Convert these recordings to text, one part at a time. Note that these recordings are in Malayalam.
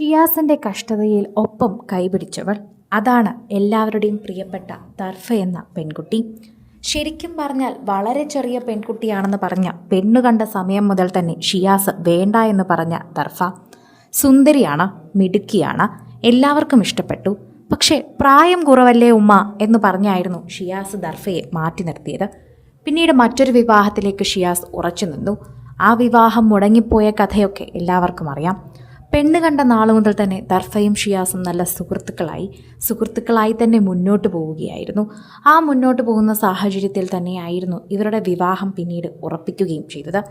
ഷിയാസിൻ്റെ കഷ്ടതയിൽ ഒപ്പം കൈപിടിച്ചവൾ, അതാണ് എല്ലാവരുടെയും പ്രിയപ്പെട്ട ദർഫ എന്ന പെൺകുട്ടി. ശരിക്കും പറഞ്ഞാൽ വളരെ ചെറിയ പെൺകുട്ടിയാണെന്ന് പറഞ്ഞ പെണ്ണു കണ്ട സമയം മുതൽ തന്നെ ഷിയാസ് വേണ്ട എന്ന് പറഞ്ഞ ദർഫ സുന്ദരിയാണ്, മിടുക്കിയാണ്, എല്ലാവർക്കും ഇഷ്ടപ്പെട്ടു. പക്ഷേ പ്രായം കുറവല്ലേ ഉമ്മ എന്ന് പറഞ്ഞായിരുന്നു ഷിയാസ് ദർഫയെ മാറ്റി നിർത്തിയത്. പിന്നീട് മറ്റൊരു വിവാഹത്തിലേക്ക് ഷിയാസ് ഉറച്ചു നിന്നു. ആ വിവാഹം മുടങ്ങിപ്പോയ കഥയൊക്കെ എല്ലാവർക്കും അറിയാം. പെണ്ണ് കണ്ട നാളു മുതൽ തന്നെ ദർഫയും ഷിയാസും നല്ല സുഹൃത്തുക്കളായി തന്നെ മുന്നോട്ട് പോവുകയായിരുന്നു. ആ മുന്നോട്ട് പോകുന്ന സാഹചര്യത്തിൽ തന്നെയായിരുന്നു ഇവരുടെ വിവാഹം പിന്നീട് ഉറപ്പിക്കുകയും ചെയ്തത്.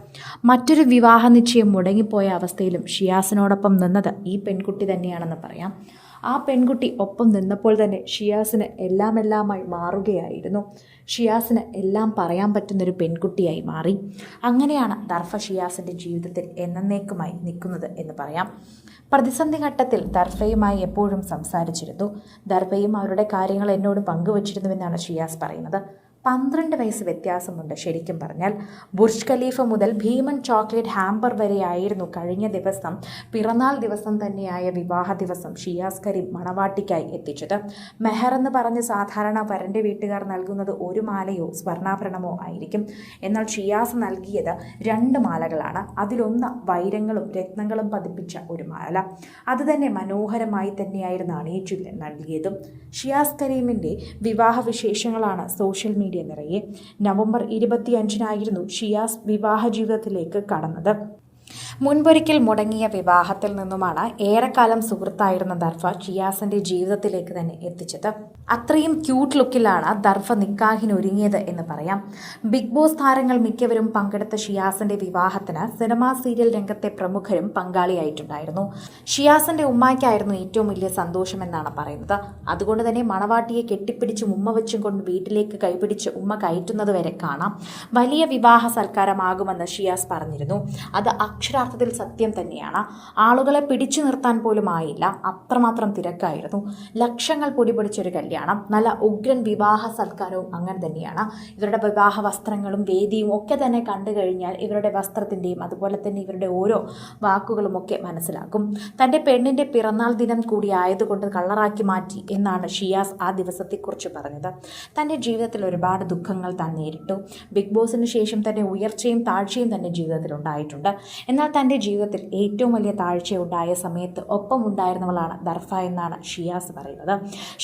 മറ്റൊരു വിവാഹ നിശ്ചയം മുടങ്ങിപ്പോയ അവസ്ഥയിലും ഷിയാസിനോടൊപ്പം നിന്നത് ഈ പെൺകുട്ടി തന്നെയാണെന്ന് പറയാം. ആ പെൺകുട്ടി ഒപ്പം നിന്നപ്പോൾ തന്നെ ഷിയാസിന് എല്ലാമായി മാറുകയായിരുന്നു. ഷിയാസിന് എല്ലാം പറയാൻ പറ്റുന്നൊരു പെൺകുട്ടിയായി മാറി. അങ്ങനെയാണ് ദർഫ ഷിയാസിൻ്റെ ജീവിതത്തിൽ എന്നേക്കുമായി നിൽക്കുന്നത് എന്ന് പറയാം. പ്രതിസന്ധി ഘട്ടത്തിൽ ദർഫയുമായി എപ്പോഴും സംസാരിച്ചിരുന്നു. ദർഫയും അവരുടെ കാര്യങ്ങൾ എന്നോട് പങ്കുവച്ചിരുന്നുവെന്നാണ് ഷിയാസ് പറയുന്നത്. 12 വയസ്സ് വ്യത്യാസമുണ്ട്. ശരിക്കും പറഞ്ഞാൽ ബുർജ് ഖലീഫ മുതൽ ഭീമൻ ചോക്ലേറ്റ് ഹാമ്പർ വരെയായിരുന്നു കഴിഞ്ഞ ദിവസം പിറന്നാൾ ദിവസം തന്നെയായ വിവാഹ ദിവസം ഷിയാസ് കരീം മണവാട്ടിക്കായി എത്തിച്ചത്. മെഹർ എന്ന് പറഞ്ഞ് സാധാരണ വരൻ്റെ വീട്ടുകാർ നൽകുന്നത് ഒരു മാലയോ സ്വർണ്ണാഭരണമോ ആയിരിക്കും. എന്നാൽ ഷിയാസ് നൽകിയത് 2 മാലകളാണ്. അതിലൊന്ന് വൈരങ്ങളും രത്നങ്ങളും പതിപ്പിച്ച ഒരു മാല. അത് തന്നെ മനോഹരമായി തന്നെയായിരുന്നു അണിയിച്ചു നൽകിയതും. ഷിയാസ് കരീമിൻ്റെ വിവാഹ വിശേഷങ്ങളാണ് സോഷ്യൽ മീഡിയ നിറയെ. നവംബർ 25-നായിരുന്നു ഷിയാസ് വിവാഹ ജീവിതത്തിലേക്ക് കടന്നത്. മുൻപൊരിക്കൽ മുടങ്ങിയ വിവാഹത്തിൽ നിന്നുമാണ് ഏറെക്കാലം സുഹൃത്തായിരുന്ന ദർഫ ഷിയാസിന്റെ ജീവിതത്തിലേക്ക് തന്നെ എത്തിച്ചത്. അത്രയും ക്യൂട്ട് ലുക്കിലാണ് ദർഫ നിക്കാഹിന് ഒരുങ്ങിയത് എന്ന് പറയാം. ബിഗ് ബോസ് താരങ്ങൾ മിക്കവരും പങ്കെടുത്ത ഷിയാസിന്റെ വിവാഹത്തിന് സിനിമാ സീരിയൽ രംഗത്തെ പ്രമുഖരും പങ്കാളിയായിട്ടുണ്ടായിരുന്നു. ഷിയാസിന്റെ ഉമ്മായ്ക്കായിരുന്നു ഏറ്റവും വലിയ സന്തോഷമെന്നാണ് പറയുന്നത്. അതുകൊണ്ട് തന്നെ മണവാട്ടിയെ കെട്ടിപ്പിടിച്ചും ഉമ്മ വെച്ചും കൊണ്ട് വീട്ടിലേക്ക് കൈപിടിച്ച് ഉമ്മ കയറ്റുന്നത് വരെ കാണാം. വലിയ വിവാഹ സൽക്കാരമാകുമെന്ന് ഷിയാസ് പറഞ്ഞിരുന്നു. അത് അക്ഷരാർത്ഥത്തിൽ സത്യം തന്നെയാണ്. ആളുകളെ പിടിച്ചു നിർത്താൻ പോലും ആയില്ല, അത്രമാത്രം തിരക്കായിരുന്നു. ലക്ഷങ്ങൾ പൊടിപൊടിച്ചൊരു കല്യാണം, നല്ല ഉഗ്രൻ വിവാഹ സൽക്കാരവും അങ്ങനെ തന്നെയാണ്. ഇവരുടെ വിവാഹ വസ്ത്രങ്ങളും വേദിയും ഒക്കെ തന്നെ കണ്ടു കഴിഞ്ഞാൽ ഇവരുടെ വസ്ത്രത്തിൻ്റെയും അതുപോലെ തന്നെ ഇവരുടെ ഓരോ വാക്കുകളും ഒക്കെ മനസ്സിലാക്കും. തൻ്റെ പെണ്ണിൻ്റെ പിറന്നാൾ ദിനം കൂടി ആയതുകൊണ്ട് കളറാക്കി മാറ്റി എന്നാണ് ഷിയാസ് ആ ദിവസത്തെക്കുറിച്ച് പറഞ്ഞത്. തൻ്റെ ജീവിതത്തിൽ ഒരുപാട് ദുഃഖങ്ങൾ താൻ നേരിട്ടു. ബിഗ് ബോസിന് ശേഷം തന്നെ ഉയർച്ചയും താഴ്ചയും തന്നെ ജീവിതത്തിൽ ഉണ്ടായിട്ടുണ്ട്. എന്നാൽ തൻ്റെ ജീവിതത്തിൽ ഏറ്റവും വലിയ താഴ്ചയുണ്ടായ സമയത്ത് ഒപ്പം ഉണ്ടായിരുന്നവളാണ് ദർഫ എന്നാണ് ഷിയാസ് പറയുന്നത്.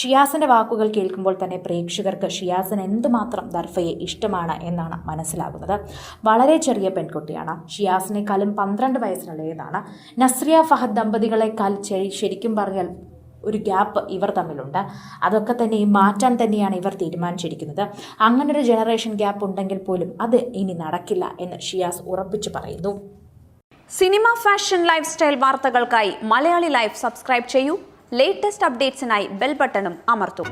ഷിയാസിൻ്റെ വാക്കുകൾ കേൾക്കുമ്പോൾ തന്നെ പ്രേക്ഷകർക്ക് ഷിയാസിന് എന്തുമാത്രം ദർഫയെ ഇഷ്ടമാണ് എന്നാണ് മനസ്സിലാകുന്നത്. വളരെ ചെറിയ പെൺകുട്ടിയാണ്. ഷിയാസിനേക്കാളും 12 വയസ്സിനുള്ളതാണ്. നസ്രിയ ഫഹദ് ദമ്പതികളെക്കാൾ ശരിക്കും പറഞ്ഞാൽ ഒരു ഗ്യാപ്പ് ഇവർ തമ്മിലുണ്ട്. അതൊക്കെ തന്നെ മാറ്റാൻ തന്നെയാണ് ഇവർ തീരുമാനിച്ചിരിക്കുന്നത്. അങ്ങനൊരു ജനറേഷൻ ഗ്യാപ്പ് ഉണ്ടെങ്കിൽ പോലും അത് ഇനി നടക്കില്ല എന്ന് ഷിയാസ് ഉറപ്പിച്ചു പറയുന്നു. സിനിമ, ഫാഷൻ, ലൈഫ് സ്റ്റൈൽ വാർത്തകൾക്കായി മലയാളി ലൈഫ് സബ്സ്ക്രൈബ് ചെയ്യൂ. ലേറ്റസ്റ്റ് അപ്ഡേറ്റ്സിനായി ബെൽ ബട്ടണും അമർത്തൂ.